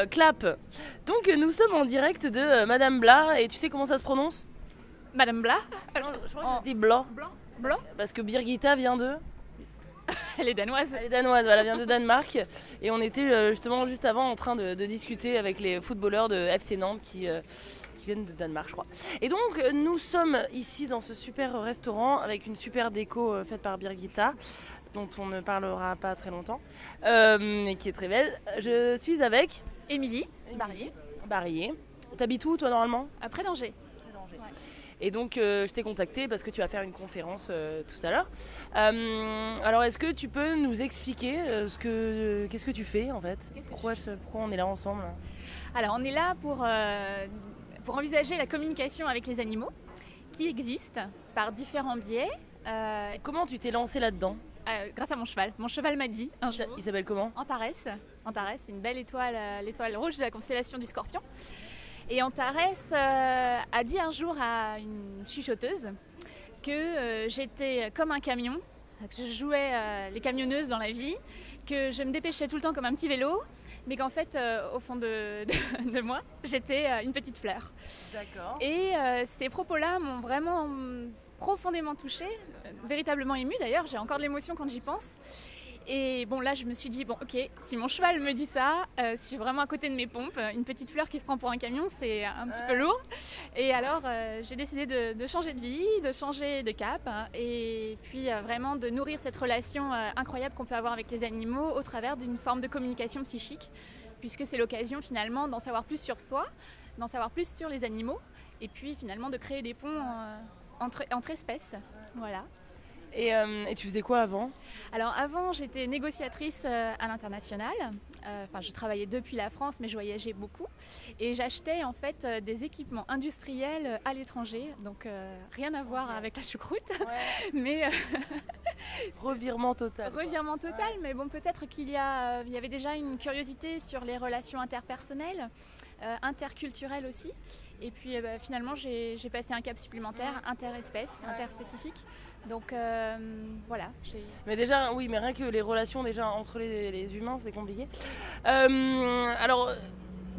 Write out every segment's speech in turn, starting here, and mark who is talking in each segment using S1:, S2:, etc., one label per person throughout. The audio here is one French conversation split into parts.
S1: Clap. Donc nous sommes en direct de Madame Blas et tu sais comment ça se prononce?
S2: Madame Blas.
S1: Non, je crois que ça se dit Blanc.
S2: Blanc.
S1: Parce que Birgitta vient de...
S2: Elle est danoise.
S1: Elle est danoise, voilà, elle vient de Danemark. Et on était justement juste avant en train de discuter avec les footballeurs de FC Nantes qui viennent de Danemark, je crois. Et donc nous sommes ici dans ce super restaurant avec une super déco faite par Birgitta, dont on ne parlera pas très longtemps, et qui est très belle. Je suis avec
S2: Émilie Barrier.
S1: T'habites où toi normalement?
S2: Après d'Angers.
S1: Et donc je t'ai contacté parce que tu vas faire une conférence tout à l'heure. Alors est-ce que tu peux nous expliquer qu'est-ce que tu fais en fait? Pourquoi on est là ensemble?
S2: Alors on est là pour envisager la communication avec les animaux qui existent par différents biais.
S1: Comment tu t'es lancée là-dedans?
S2: Grâce à mon cheval. Mon cheval m'a dit un jour.
S1: Il s'appelle comment?
S2: Antares. Antares, c'est une belle étoile, l'étoile rouge de la constellation du Scorpion. Et Antares a dit un jour à une chuchoteuse que j'étais comme un camion, que je jouais les camionneuses dans la vie, que je me dépêchais tout le temps comme un petit vélo, mais qu'en fait, au fond de moi, j'étais une petite fleur.
S1: D'accord.
S2: Et ces propos-là m'ont vraiment profondément touchée, véritablement émue d'ailleurs, j'ai encore de l'émotion quand j'y pense. Et bon, là je me suis dit, bon ok, si mon cheval me dit ça, si je suis vraiment à côté de mes pompes, une petite fleur qui se prend pour un camion, c'est un petit peu lourd. Et alors j'ai décidé de changer de vie, de changer de cap, et puis vraiment de nourrir cette relation incroyable qu'on peut avoir avec les animaux au travers d'une forme de communication psychique, puisque c'est l'occasion finalement d'en savoir plus sur soi, d'en savoir plus sur les animaux, et puis finalement de créer des ponts entre espèces. Voilà.
S1: Et tu faisais quoi avant?
S2: Alors avant, j'étais négociatrice à l'international. Enfin, je travaillais depuis la France, mais je voyageais beaucoup. Et j'achetais en fait des équipements industriels à l'étranger. Donc rien à voir avec la choucroute. Ouais. Mais
S1: revirement total.
S2: Revirement total, ouais. Mais bon, peut-être qu'il y avait déjà une curiosité sur les relations interpersonnelles, interculturelles aussi. Et puis finalement, j'ai passé un cap supplémentaire, interespèce, interspécifique. Donc voilà.
S1: Mais déjà, oui, mais rien que les relations déjà entre les humains, c'est compliqué. Alors,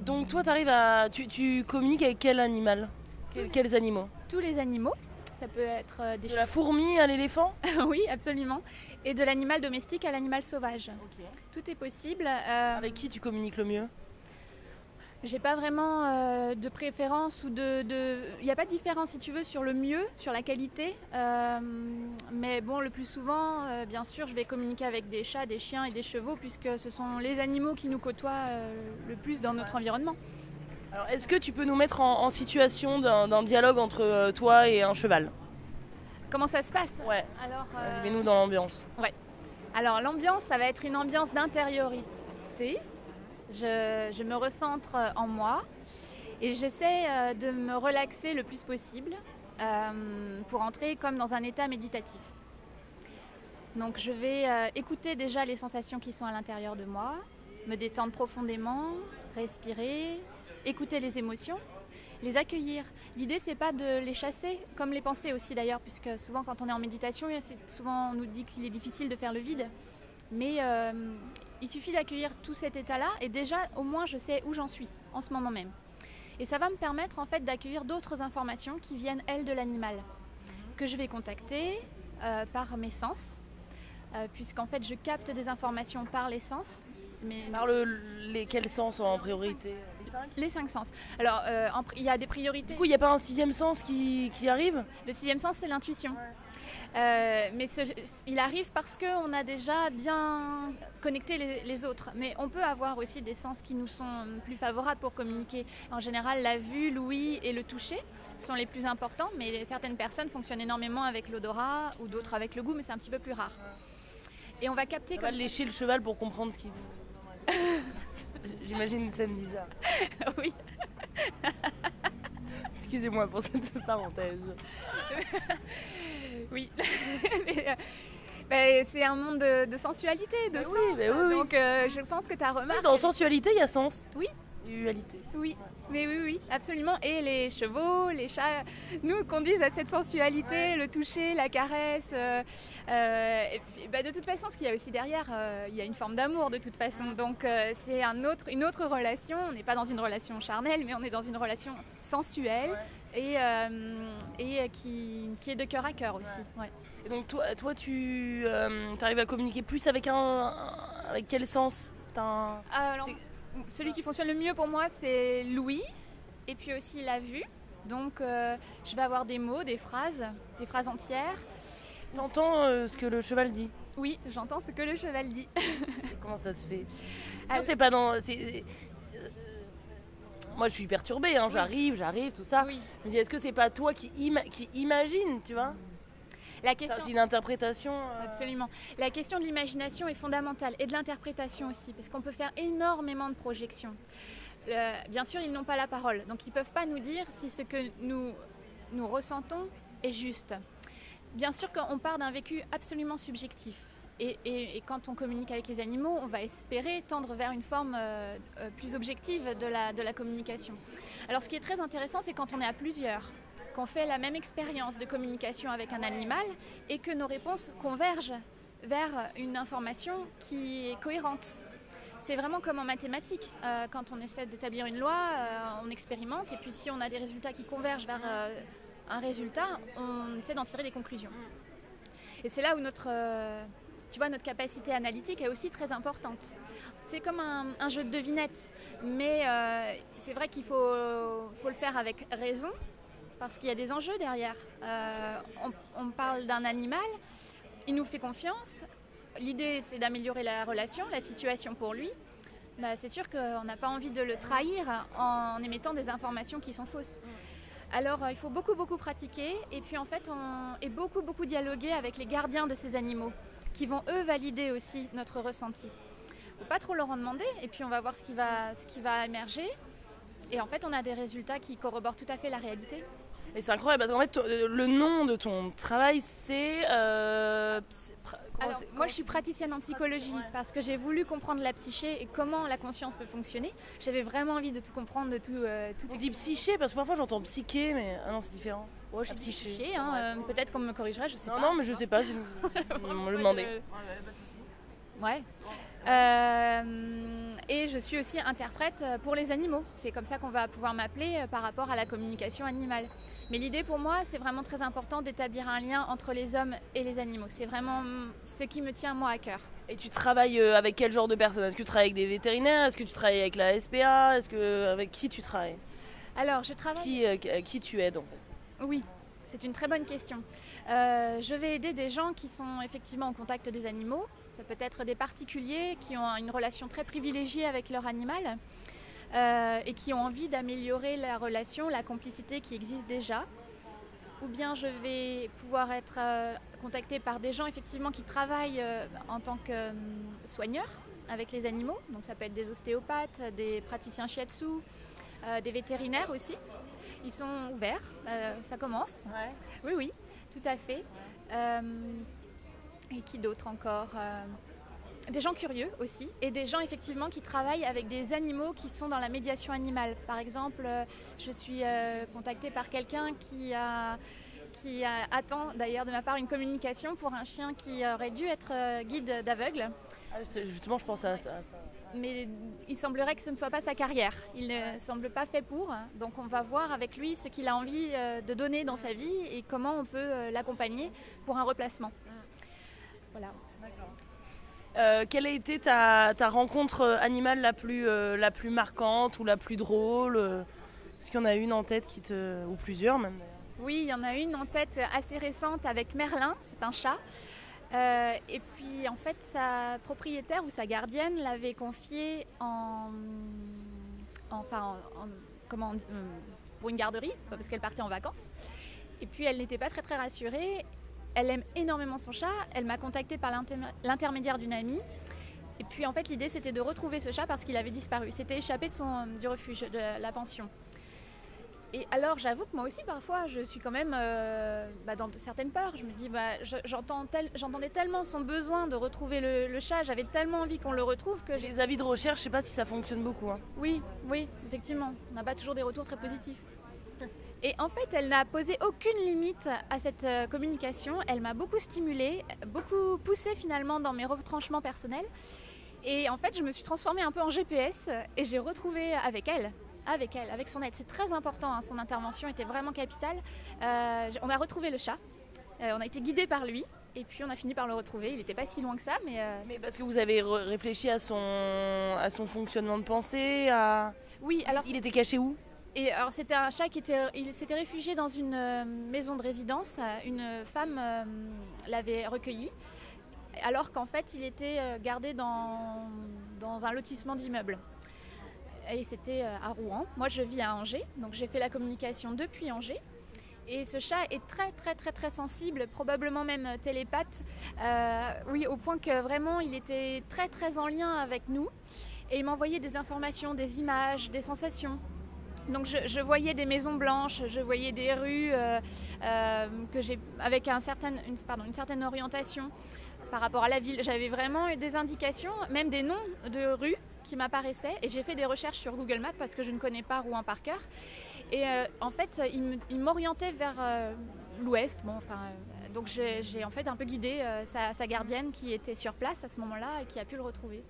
S1: donc toi, tu communiques avec quel animal? Quels animaux?
S2: Tous les animaux. Ça peut être des
S1: de la fourmi à l'éléphant?
S2: Oui, absolument. Et de l'animal domestique à l'animal sauvage. Okay. Tout est possible.
S1: Avec qui tu communiques le mieux?
S2: J'ai pas vraiment de préférence ou il n'y a pas de différence si tu veux sur le mieux, sur la qualité. Mais bon, le plus souvent, bien sûr, je vais communiquer avec des chats, des chiens et des chevaux puisque ce sont les animaux qui nous côtoient le plus dans notre environnement.
S1: Alors, est-ce que tu peux nous mettre en situation d'un dialogue entre toi et un cheval?
S2: Comment ça se passe?
S1: Ouais. Alors, mets-nous dans l'ambiance.
S2: Ouais. Alors l'ambiance, ça va être une ambiance d'intériorité. Je me recentre en moi et j'essaie de me relaxer le plus possible pour entrer comme dans un état méditatif. Donc je vais écouter déjà les sensations qui sont à l'intérieur de moi, me détendre profondément, respirer, écouter les émotions, les accueillir. L'idée c'est pas de les chasser, comme les pensées aussi d'ailleurs, puisque souvent quand on est en méditation, souvent on nous dit qu'il est difficile de faire le vide. Mais il suffit d'accueillir tout cet état-là et déjà au moins je sais où j'en suis en ce moment même. Et ça va me permettre en fait d'accueillir d'autres informations qui viennent elles de l'animal, que je vais contacter par mes sens, puisqu'en fait je capte des informations par les sens.
S1: Mais... Par quels sens en priorité?
S2: Les 5 sens. Alors il y a des priorités.
S1: Du coup il n'y a pas un 6e sens qui arrive?
S2: Le 6e sens c'est l'intuition. Ouais. Mais il arrive parce qu'on a déjà bien connecté les autres. Mais on peut avoir aussi des sens qui nous sont plus favorables pour communiquer. En général, la vue, l'ouïe et le toucher sont les plus importants. Mais certaines personnes fonctionnent énormément avec l'odorat ou d'autres avec le goût, mais c'est un petit peu plus rare. Et on va capter...
S1: On va lécher le cheval pour comprendre ce qu'il veut. J'imagine une scène bizarre.
S2: Oui.
S1: Excusez-moi pour cette parenthèse.
S2: Oui. Mais, c'est un monde de sensualité, de sens.
S1: Oui, oui.
S2: Donc je pense que tu as remarqué.
S1: Dans sensualité, il y a sens.
S2: Oui,
S1: Dualité.
S2: Oui, mais oui, absolument. Et les chevaux, les chats nous conduisent à cette sensualité, le toucher, la caresse. Et puis, de toute façon, ce qu'il y a aussi derrière, il y a une forme d'amour de toute façon. Donc c'est une autre relation. On n'est pas dans une relation charnelle, mais on est dans une relation sensuelle et qui est de cœur à cœur aussi. Ouais.
S1: Et donc toi tu arrives à communiquer plus avec avec quel sens
S2: Alors, celui qui fonctionne le mieux pour moi, c'est l'ouïe et puis aussi la vue. Donc, je vais avoir des mots, des phrases entières.
S1: T'entends ce que le cheval dit?
S2: Oui, j'entends ce que le cheval dit.
S1: Comment ça se fait? C'est pas dans... Moi, je suis perturbée, hein. Oui. J'arrive, tout ça. Oui. Mais est-ce que c'est pas toi qui imagine, tu vois?
S2: La question...
S1: C'est une interprétation.
S2: Absolument. La question de l'imagination est fondamentale et de l'interprétation aussi, parce qu'on peut faire énormément de projections. Bien sûr, ils n'ont pas la parole, donc ils ne peuvent pas nous dire si ce que nous ressentons est juste. Bien sûr qu'on part d'un vécu absolument subjectif. Et quand on communique avec les animaux, on va espérer tendre vers une forme plus objective de la communication. Alors ce qui est très intéressant, c'est quand on est à plusieurs, qu'on fait la même expérience de communication avec un animal et que nos réponses convergent vers une information qui est cohérente. C'est vraiment comme en mathématiques. Quand on essaie d'établir une loi, on expérimente et puis si on a des résultats qui convergent vers un résultat, on essaie d'en tirer des conclusions. Et c'est là où notre capacité analytique est aussi très importante. C'est comme un jeu de devinettes, mais c'est vrai qu'il faut le faire avec raison, parce qu'il y a des enjeux derrière. On parle d'un animal, il nous fait confiance. L'idée, c'est d'améliorer la relation, la situation pour lui. C'est sûr qu'on n'a pas envie de le trahir en émettant des informations qui sont fausses. Alors, il faut beaucoup pratiquer et puis en fait, beaucoup dialoguer avec les gardiens de ces animaux qui vont, eux, valider aussi notre ressenti. Il ne faut pas trop leur en demander et puis on va voir ce qui va émerger. Et en fait, on a des résultats qui corroborent tout à fait la réalité.
S1: Et c'est incroyable parce qu'en fait, le nom de ton travail, c'est...
S2: Moi, je suis praticienne en psychologie parce que j'ai voulu comprendre la psyché et comment la conscience peut fonctionner. J'avais vraiment envie de tout comprendre, de tout.
S1: On dit psyché parce que parfois j'entends psyché, mais non, c'est différent.
S2: Je suis psyché, hein, peut-être qu'on me corrigerait, je sais pas.
S1: Non, mais je sais pas, je me le demandais.
S2: Ouais. Et je suis aussi interprète pour les animaux. C'est comme ça qu'on va pouvoir m'appeler par rapport à la communication animale. Mais l'idée pour moi, c'est vraiment très important d'établir un lien entre les hommes et les animaux. C'est vraiment ce qui me tient moi à cœur.
S1: Et tu travailles avec quel genre de personnes? Est-ce que tu travailles avec des vétérinaires? Est-ce que tu travailles avec la SPA? Avec qui tu travailles?
S2: Alors, je travaille...
S1: Qui tu aides en fait?
S2: Oui, c'est une très bonne question. Je vais aider des gens qui sont effectivement en contact des animaux. Ça peut être des particuliers qui ont une relation très privilégiée avec leur animal et qui ont envie d'améliorer la relation, la complicité qui existe déjà. Ou bien je vais pouvoir être contactée par des gens effectivement qui travaillent en tant que soigneurs avec les animaux. Donc ça peut être des ostéopathes, des praticiens shiatsu, des vétérinaires aussi. Ils sont ouverts, ça commence. Ouais. Oui, tout à fait. Et qui d'autre encore? Des gens curieux aussi, et des gens effectivement qui travaillent avec des animaux qui sont dans la médiation animale. Par exemple, je suis contactée par quelqu'un qui attend d'ailleurs de ma part une communication pour un chien qui aurait dû être guide d'aveugle.
S1: Justement, je pense à ça.
S2: Mais il semblerait que ce ne soit pas sa carrière. Il ne semble pas fait pour. Donc on va voir avec lui ce qu'il a envie de donner dans sa vie et comment on peut l'accompagner pour un replacement. Voilà.
S1: D'accord. Quelle a été ta rencontre animale la plus marquante ou la plus drôle? Est-ce qu'il y en a une en tête ou plusieurs même?
S2: Oui, il y en a une en tête assez récente avec Merlin, c'est un chat. Et puis en fait sa propriétaire ou sa gardienne l'avait confié pour une garderie parce qu'elle partait en vacances. Et puis elle n'était pas très rassurée. Elle aime énormément son chat. Elle m'a contactée par l'intermédiaire d'une amie. Et puis en fait l'idée c'était de retrouver ce chat parce qu'il avait disparu. Il s'était échappé du refuge, de la pension. Et alors j'avoue que moi aussi parfois je suis quand même dans certaines peurs. Je me dis j'entendais tellement son besoin de retrouver le chat, j'avais tellement envie qu'on le retrouve que j'ai...
S1: Les avis de recherche, je sais pas si ça fonctionne beaucoup. Hein.
S2: Oui, effectivement, on n'a pas toujours des retours très positifs. Et en fait, elle n'a posé aucune limite à cette communication. Elle m'a beaucoup stimulée, beaucoup poussée finalement dans mes retranchements personnels. Et en fait, je me suis transformée un peu en GPS et j'ai retrouvé avec son aide. C'est très important, hein, son intervention était vraiment capitale. On a retrouvé le chat, on a été guidés par lui. Et puis on a fini par le retrouver. Il n'était pas si loin que ça, mais...
S1: Mais parce que vous avez réfléchi à son fonctionnement de pensée,
S2: Oui, alors...
S1: Il était caché où ?
S2: Et alors c'était un chat il s'était réfugié dans une maison de résidence. Une femme l'avait recueilli, alors qu'en fait il était gardé dans un lotissement d'immeubles. Et c'était à Rouen. Moi je vis à Angers, donc j'ai fait la communication depuis Angers. Et ce chat est très très très très sensible, probablement même télépathe, oui, au point que vraiment il était très très en lien avec nous. Et il m'envoyait des informations, des images, des sensations. Donc je voyais des maisons blanches, je voyais des rues avec une certaine orientation par rapport à la ville. J'avais vraiment eu des indications, même des noms de rues qui m'apparaissaient. Et j'ai fait des recherches sur Google Maps parce que je ne connais pas Rouen par cœur. Et en fait, il m'orientait vers l'ouest. Donc j'ai en fait un peu guidé sa gardienne qui était sur place à ce moment-là et qui a pu le retrouver.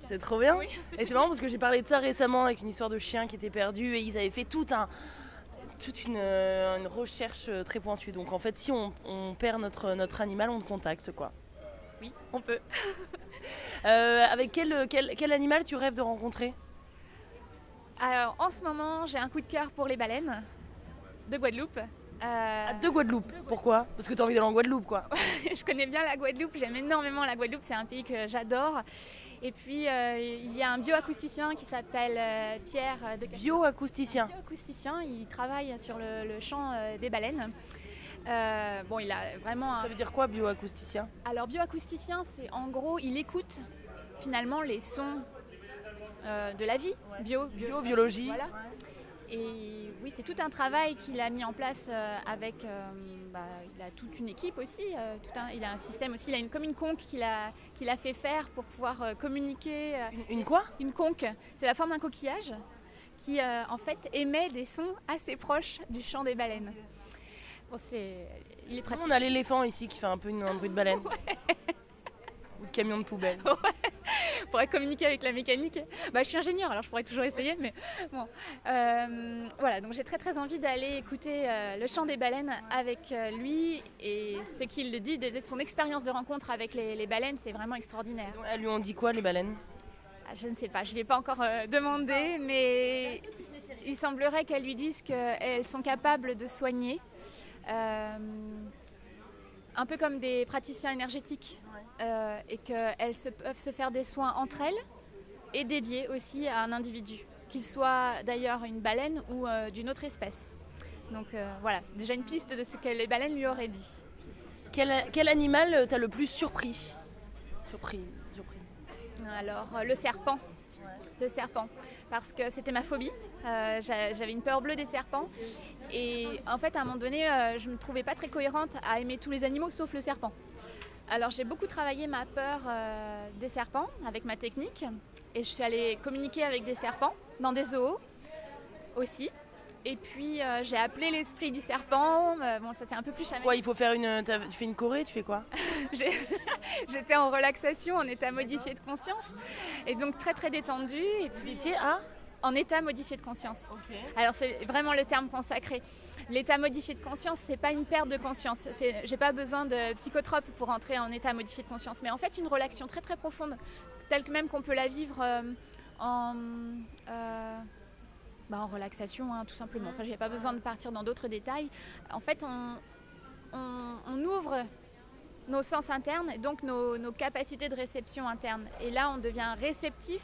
S1: C'est trop bien.
S2: Oui,
S1: et c'est marrant parce que j'ai parlé de ça récemment avec une histoire de chien qui était perdu et ils avaient fait toute une recherche très pointue. Donc en fait, si on perd notre animal, on te contacte, quoi.
S2: Oui, on peut.
S1: Avec quel animal tu rêves de rencontrer ?
S2: Alors en ce moment, j'ai un coup de cœur pour les baleines de Guadeloupe.
S1: De Guadeloupe. Pourquoi ? Parce que tu as envie d'aller en Guadeloupe, quoi.
S2: Je connais bien la Guadeloupe, j'aime énormément la Guadeloupe, c'est un pays que j'adore. Et puis il y a un bioacousticien qui s'appelle Pierre de
S1: Bioacousticien.
S2: Bioacousticien, il travaille sur le chant des baleines. Il a vraiment...
S1: Ça veut dire quoi, bioacousticien ?
S2: Alors bioacousticien, c'est en gros, il écoute finalement les sons de la vie,
S1: biologie.
S2: Voilà. Et oui, c'est tout un travail qu'il a mis en place avec... il a toute une équipe aussi. Il a un système aussi. Il a comme une conque qu'il a fait faire pour pouvoir communiquer.
S1: Une quoi ?
S2: Une conque. C'est la forme d'un coquillage qui, en fait, émet des sons assez proches du chant des baleines. Bon, il est pratique.
S1: On a l'éléphant ici qui fait un peu un bruit de baleine. Ouais. Ou de camion de poubelle.
S2: Ouais. On pourrait communiquer avec la mécanique. Je suis ingénieure, alors je pourrais toujours essayer, mais bon. Voilà, donc j'ai très très envie d'aller écouter le chant des baleines avec lui, et ce qu'il dit de son expérience de rencontre avec les baleines, c'est vraiment extraordinaire.
S1: Donc, elles lui ont dit quoi, les baleines ?
S2: Je ne sais pas, je ne l'ai pas encore demandé, mais il semblerait qu'elles lui disent qu'elles sont capables de soigner, un peu comme des praticiens énergétiques. Et qu'elles peuvent se faire des soins entre elles et dédiés aussi à un individu, qu'il soit d'ailleurs une baleine ou d'une autre espèce. Donc voilà, déjà une piste de ce que les baleines lui auraient dit.
S1: Quel animal t'as le plus surpris ?
S2: Alors le serpent. Ouais. Le serpent, parce que c'était ma phobie. J'avais une peur bleue des serpents. Et en fait, à un moment donné, je ne me trouvais pas très cohérente à aimer tous les animaux sauf le serpent. Alors j'ai beaucoup travaillé ma peur des serpents avec ma technique, et je suis allée communiquer avec des serpents dans des zoos aussi. Et puis j'ai appelé l'esprit du serpent. Ça c'est un peu plus chamanistique.
S1: Ouais, il faut faire tu fais une choré, tu fais quoi ?
S2: J'étais en relaxation, en état modifié de conscience, et donc très très détendue. Et puis,
S1: vous étiez
S2: en état modifié de conscience.
S1: Okay.
S2: Alors c'est vraiment le terme consacré. L'état modifié de conscience, c'est pas une perte de conscience. J'ai pas besoin de psychotrope pour entrer en état modifié de conscience, mais en fait une relaxation très très profonde, telle que même qu'on peut la vivre en relaxation, hein, tout simplement. Enfin, j'ai pas besoin de partir dans d'autres détails. En fait, on ouvre nos sens internes, et donc nos capacités de réception interne. Et là, on devient réceptif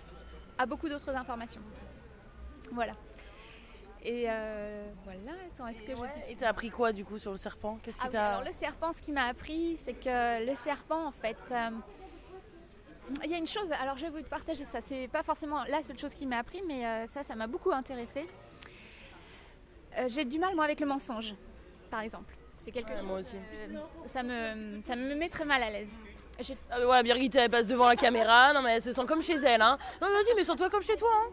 S2: à beaucoup d'autres informations. Voilà. Et voilà. Attends,
S1: Et t'as appris quoi du coup sur le serpent ?
S2: Alors le serpent, ce qui m'a appris, c'est que le serpent, en fait, il y a une chose. Alors je vais vous partager ça. C'est pas forcément la seule chose qui m'a appris, mais ça m'a beaucoup intéressée. J'ai du mal, moi, avec le mensonge, par exemple. C'est quelque chose.
S1: Moi aussi.
S2: Ça me met très mal à l'aise.
S1: Ouais, Birgit, elle passe devant la caméra. Non, mais elle se sent comme chez elle. Hein. Non, vas-y, mais sens-toi comme chez toi. Hein.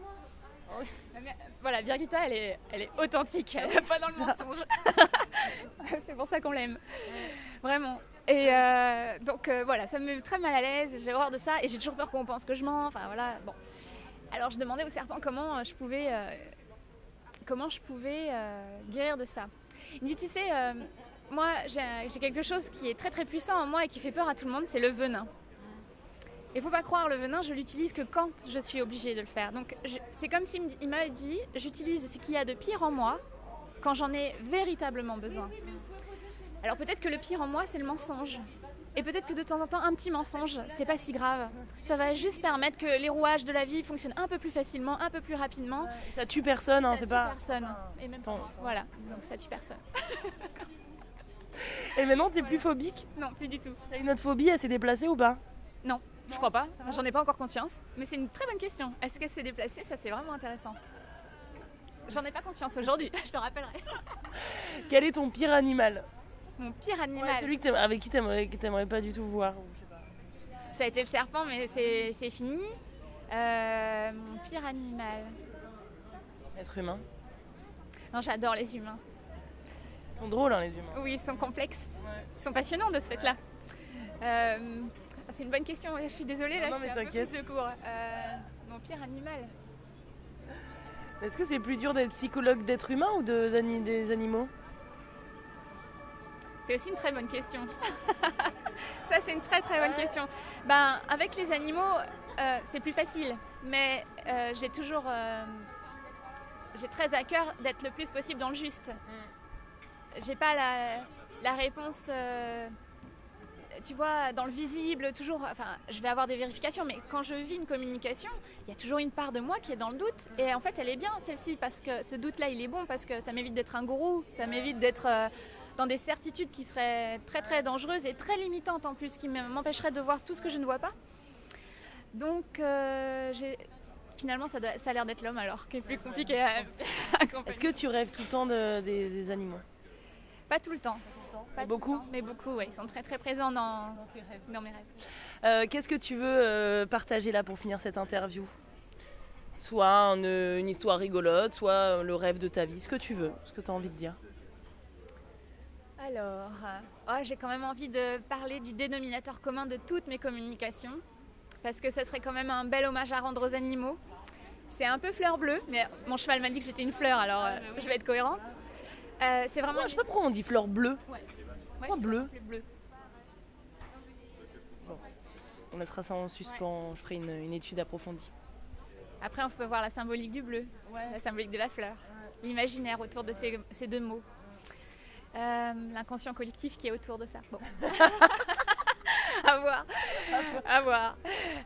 S2: Voilà, Birgitta, elle est authentique, elle n'est pas dans le mensonge. C'est pour ça qu'on l'aime. Vraiment. Et donc voilà, ça me met très mal à l'aise, j'ai horreur de ça et j'ai toujours peur qu'on pense que je mens. Enfin voilà, bon. Alors je demandais au serpent comment je pouvais guérir de ça. Il me dit, tu sais, moi j'ai quelque chose qui est très très puissant en moi et qui fait peur à tout le monde, c'est le venin. Il ne faut pas croire, le venin, je l'utilise que quand je suis obligée de le faire. Donc c'est comme s'il m'avait dit, j'utilise ce qu'il y a de pire en moi quand j'en ai véritablement besoin. Alors peut-être que le pire en moi, c'est le mensonge. Et peut-être que de temps en temps, un petit mensonge, c'est pas si grave. Ça va juste permettre que les rouages de la vie fonctionnent un peu plus facilement, un peu plus rapidement.
S1: Ça tue personne, hein, c'est pas...
S2: personne. Et même pas. Voilà, donc ça tue personne.
S1: Et maintenant, t'es plus phobique?
S2: Non, plus du tout.
S1: T'as une autre phobie, elle s'est déplacée ou pas?
S2: Non, je crois pas. J'en ai pas encore conscience. Mais c'est une très bonne question. Est-ce que c'est déplacé? Ça, c'est vraiment intéressant. J'en ai pas conscience aujourd'hui, je te rappellerai.
S1: Quel est ton pire animal?
S2: Mon pire animal.
S1: Ouais, celui avec qui t'aimerais pas du tout voir. Je sais pas.
S2: Ça a été le serpent, mais c'est fini. Mon pire animal.
S1: Être humain.
S2: Non, j'adore les humains.
S1: Ils sont drôles, hein, les humains.
S2: Oui, ils sont complexes.
S1: Ouais.
S2: Ils sont passionnants de ce fait-là. C'est une bonne question, je suis désolée, là,
S1: non,
S2: je suis
S1: mais
S2: un peu
S1: t'inquiète.
S2: prise de court. Mon pire animal.
S1: Est-ce que c'est plus dur d'être psychologue d'être humain ou des animaux?
S2: C'est aussi une très bonne question. Ça, c'est une très très bonne question. Ben, avec les animaux, c'est plus facile. Mais j'ai très à cœur d'être le plus possible dans le juste. J'ai pas la réponse, tu vois, dans le visible, toujours. Enfin, je vais avoir des vérifications, mais quand je vis une communication, il y a toujours une part de moi qui est dans le doute. Et en fait, elle est bien, celle-ci, parce que ce doute-là, il est bon, parce que ça m'évite d'être un gourou, ça m'évite d'être dans des certitudes qui seraient très très dangereuses et très limitantes en plus, qui m'empêcheraient de voir tout ce que je ne vois pas. Donc, finalement, ça a l'air d'être l'homme alors, qui est plus compliqué à accompagner.
S1: Est-ce que tu rêves tout le temps des animaux?
S2: Pas tout le temps. Pas
S1: beaucoup
S2: tout le temps, mais beaucoup, ouais. Ils sont très très présents dans mes rêves.
S1: Qu'est-ce que tu veux partager là pour finir cette interview? Soit une histoire rigolote, soit le rêve de ta vie, ce que tu veux, ce que tu as envie de dire.
S2: Alors, j'ai quand même envie de parler du dénominateur commun de toutes mes communications, parce que ça serait quand même un bel hommage à rendre aux animaux. C'est un peu fleur bleue, mais mon cheval m'a dit que j'étais une fleur, alors je vais être cohérente. C'est vraiment...
S1: Je sais pas pourquoi on dit fleur bleue.
S2: Ouais.
S1: Pourquoi bleu?
S2: Bleu.
S1: Bon. On laissera ça en suspens, je ferai une étude approfondie.
S2: Après, on peut voir la symbolique du bleu, la symbolique de la fleur, l'imaginaire autour de ces deux mots. L'inconscient collectif qui est autour de ça. Bon. à voir.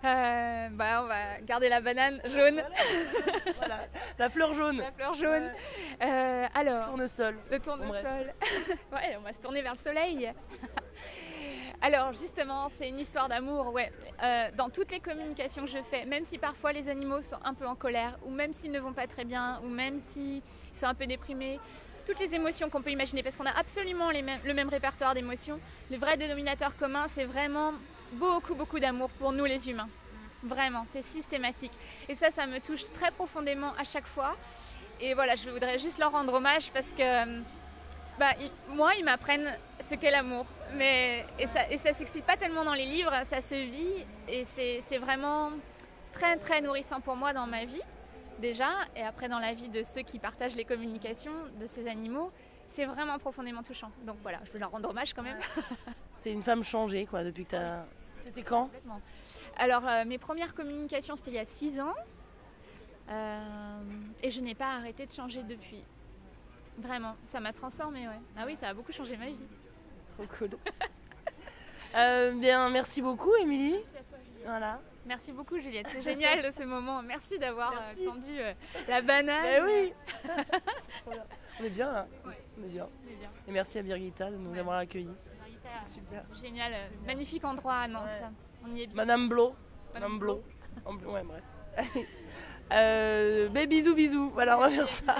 S2: On va garder la banane jaune.
S1: Voilà. La fleur jaune.
S2: La fleur jaune. Alors,
S1: tournesol.
S2: Le tournesol. Ouais, on va se tourner vers le soleil. Alors justement, c'est une histoire d'amour, ouais. Dans toutes les communications que je fais, même si parfois les animaux sont un peu en colère, ou même s'ils ne vont pas très bien, ou même s'ils sont un peu déprimés, toutes les émotions qu'on peut imaginer, parce qu'on a absolument le même répertoire d'émotions. Le vrai dénominateur commun, c'est vraiment beaucoup d'amour pour nous les humains. Vraiment, c'est systématique. Et ça me touche très profondément à chaque fois. Et voilà, je voudrais juste leur rendre hommage parce que ils m'apprennent ce qu'est l'amour. Et ça s'explique pas tellement dans les livres, ça se vit. Et c'est vraiment très très nourrissant pour moi dans ma vie. Déjà, et après dans la vie de ceux qui partagent les communications de ces animaux, c'est vraiment profondément touchant. Donc voilà, je veux leur rendre hommage quand même.
S1: T'es une femme changée quoi depuis que t'as... C'était quand?
S2: Complètement. Alors mes premières communications c'était il y a 6 ans et je n'ai pas arrêté de changer depuis. Vraiment, ça m'a transformée, ouais. Ah oui, ça a beaucoup changé ma vie.
S1: Trop cool. Bien, merci beaucoup Émilie.
S2: Merci à toi Juliette.
S1: Voilà.
S2: Merci beaucoup Juliette, c'est génial de ce moment. Merci d'avoir tendu la banane.
S1: Eh oui. On est bien là.
S2: Ouais.
S1: On est bien. Et merci à Birgitta de nous avoir accueillis.
S2: Super. Génial, magnifique endroit à Nantes. Ouais. On y est bien.
S1: Madame Blo. Madame Blo. Ouais, bref. Allez. Bisous. Voilà, on va faire ça.